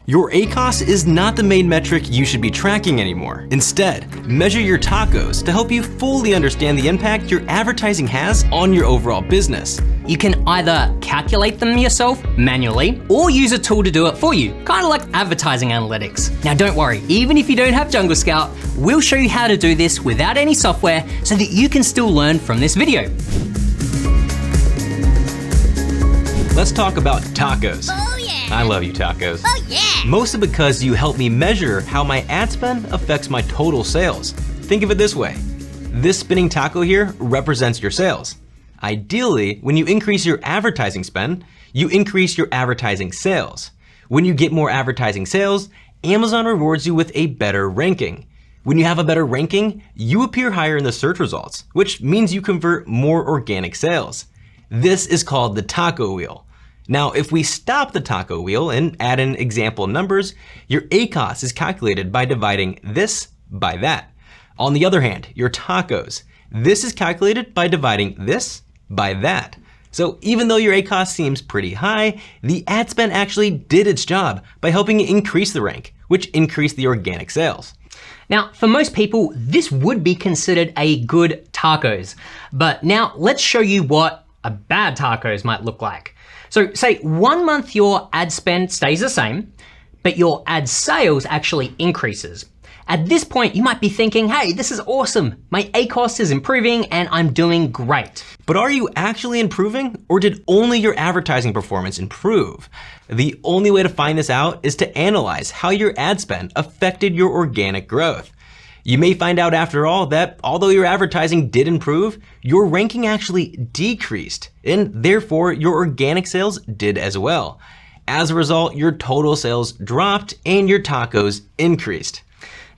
Your ACoS is not the main metric you should be tracking anymore. Instead, measure your tacos to help you fully understand the impact your advertising has on your overall business. You can either calculate them yourself manually or use a tool to do it for you, kind of like advertising analytics. Now don't worry, even if you don't have Jungle Scout, we'll show you how to do this without any software so that you can still learn from this video. Let's talk about tacos. Oh yeah! I love you, tacos. Oh yeah! Mostly because you help me measure how my ad spend affects my total sales. Think of it this way. This spinning taco here represents your sales. Ideally, when you increase your advertising spend, you increase your advertising sales. When you get more advertising sales, Amazon rewards you with a better ranking. When you have a better ranking, you appear higher in the search results, which means you convert more organic sales. This is called the taco wheel. Now, if we stop the taco wheel and add in example numbers, your ACoS is calculated by dividing this by that. On the other hand, your tacos, this is calculated by dividing this by that. So even though your ACoS seems pretty high, the ad spend actually did its job by helping increase the rank, which increased the organic sales. Now, for most people, this would be considered a good tacos. But now let's show you what a bad tacos might look like. So say 1 month your ad spend stays the same, but your ad sales actually increases. At this point, you might be thinking, hey, this is awesome. My ACoS is improving and I'm doing great. But are you actually improving, or did only your advertising performance improve? The only way to find this out is to analyze how your ad spend affected your organic growth. You may find out after all that although your advertising did improve, your ranking actually decreased, and therefore your organic sales did as well. As a result, your total sales dropped and your tacos increased.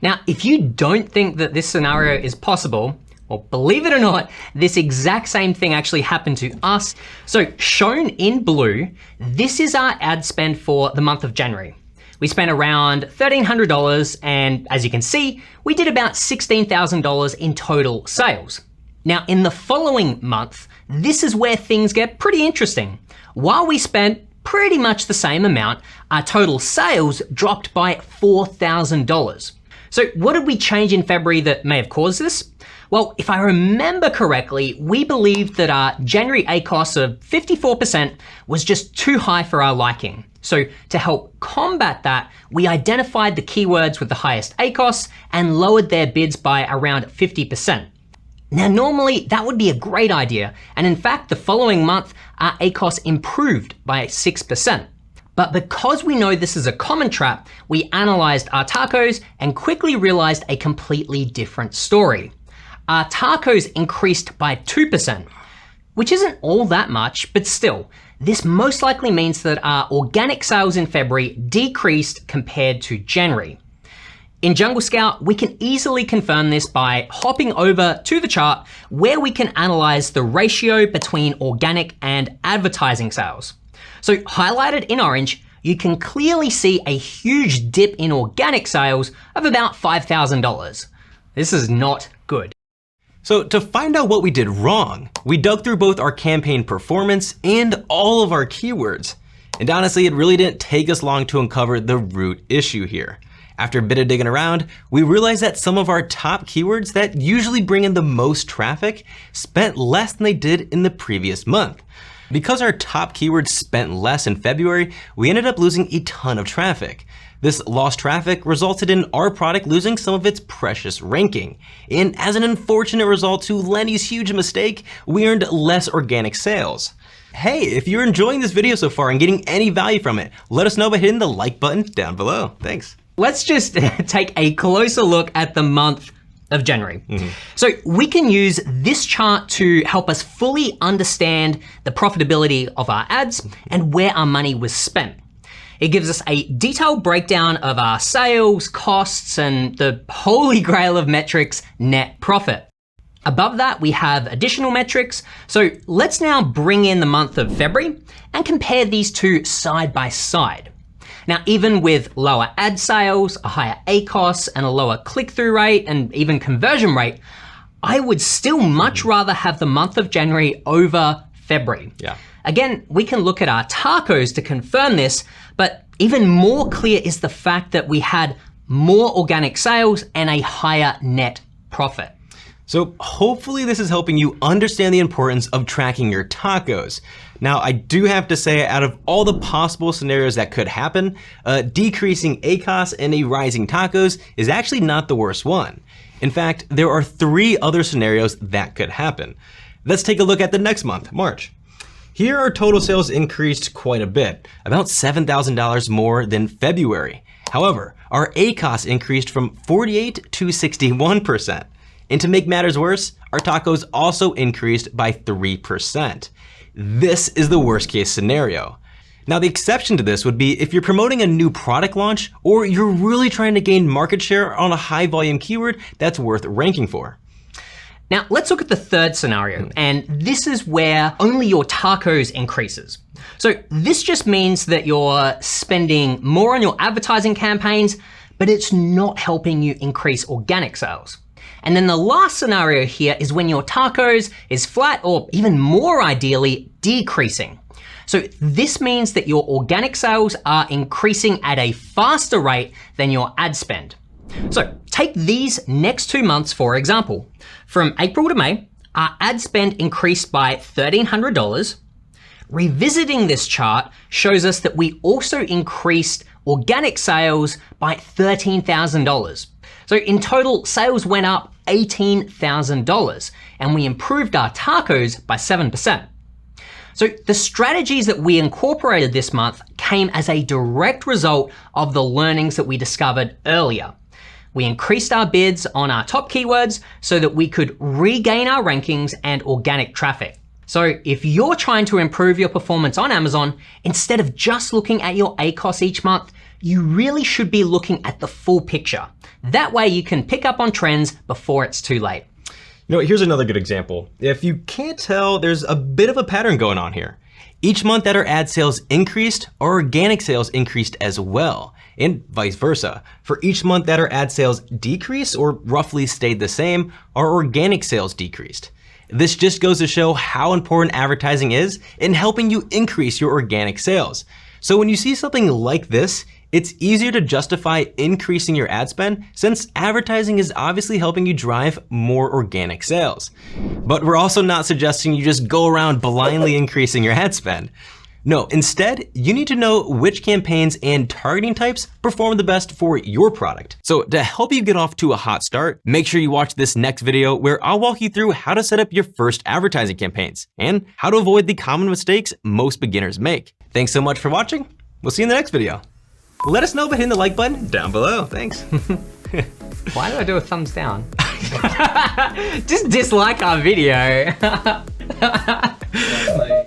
Now, if you don't think that this scenario is possible, well, believe it or not, this exact same thing actually happened to us. So shown in blue, this is our ad spend for the month of January. We spent around $1,300, and as you can see, we did about $16,000 in total sales. Now, in the following month, this is where things get pretty interesting. While we spent pretty much the same amount, our total sales dropped by $4,000. So what did we change in February that may have caused this? Well, if I remember correctly, we believed that our January ACoS of 54% was just too high for our liking. So to help combat that, we identified the keywords with the highest ACoS and lowered their bids by around 50%. Now, normally that would be a great idea. And in fact, the following month, our ACoS improved by 6%. But because we know this is a common trap, we analyzed our tacos and quickly realized a completely different story. Our tacos increased by 2%, which isn't all that much, but still, this most likely means that our organic sales in February decreased compared to January. In Jungle Scout, we can easily confirm this by hopping over to the chart where we can analyze the ratio between organic and advertising sales. So highlighted in orange, you can clearly see a huge dip in organic sales of about $5,000. This is not good. So to find out what we did wrong, we dug through both our campaign performance and all of our keywords. And honestly, it really didn't take us long to uncover the root issue here. After a bit of digging around, we realized that some of our top keywords that usually bring in the most traffic spent less than they did in the previous month. Because our top keywords spent less in February, we ended up losing a ton of traffic. This lost traffic resulted in our product losing some of its precious ranking. And as an unfortunate result to Lenny's huge mistake, we earned less organic sales. Hey, if you're enjoying this video so far and getting any value from it, let us know by hitting the like button down below. Thanks. Let's just take a closer look at the month of January. So we can use this chart to help us fully understand the profitability of our ads and where our money was spent. It gives us a detailed breakdown of our sales, costs, and the holy grail of metrics, net profit. Above that, we have additional metrics. So let's now bring in the month of February and compare these two side by side. Now, even with lower ad sales, a higher ACoS, and a lower click-through rate, and even conversion rate, I would still much rather have the month of January over February. Yeah. Again, we can look at our tacos to confirm this, but even more clear is the fact that we had more organic sales and a higher net profit. So hopefully this is helping you understand the importance of tracking your tacos. Now, I do have to say, out of all the possible scenarios that could happen, decreasing ACOS and a rising tacos is actually not the worst one. In fact, there are 3 other scenarios that could happen. Let's take a look at the next month, March. Here our total sales increased quite a bit, about $7,000 more than February. However, our ACOS increased from 48 to 61%. And to make matters worse, our tacos also increased by 3%. This is the worst case scenario. Now, the exception to this would be if you're promoting a new product launch or you're really trying to gain market share on a high volume keyword that's worth ranking for. Now, let's look at the third scenario, and this is where only your tacos increases. So this just means that you're spending more on your advertising campaigns, but it's not helping you increase organic sales. And then the last scenario here is when your tacos is flat or even more ideally decreasing. So this means that your organic sales are increasing at a faster rate than your ad spend. So take these next 2 months for example. From April to May, our ad spend increased by $1,300. Revisiting this chart shows us that we also increased organic sales by $13,000. So in total, sales went up $18,000 and we improved our tacos by 7%. So the strategies that we incorporated this month came as a direct result of the learnings that we discovered earlier. We increased our bids on our top keywords so that we could regain our rankings and organic traffic. So if you're trying to improve your performance on Amazon, instead of just looking at your ACOS each month, you really should be looking at the full picture. That way you can pick up on trends before it's too late. You know, here's another good example. If you can't tell, there's a bit of a pattern going on here. Each month that our ad sales increased, our organic sales increased as well, and vice versa. For each month that our ad sales decreased or roughly stayed the same, our organic sales decreased. This just goes to show how important advertising is in helping you increase your organic sales. So when you see something like this, it's easier to justify increasing your ad spend since advertising is obviously helping you drive more organic sales. But we're also not suggesting you just go around blindly increasing your ad spend. No, instead, you need to know which campaigns and targeting types perform the best for your product. So to help you get off to a hot start, make sure you watch this next video where I'll walk you through how to set up your first advertising campaigns and how to avoid the common mistakes most beginners make. Thanks so much for watching. We'll see you in the next video. Let us know by hitting the like button down below. Thanks. Why do I do a thumbs down? Just dislike our video.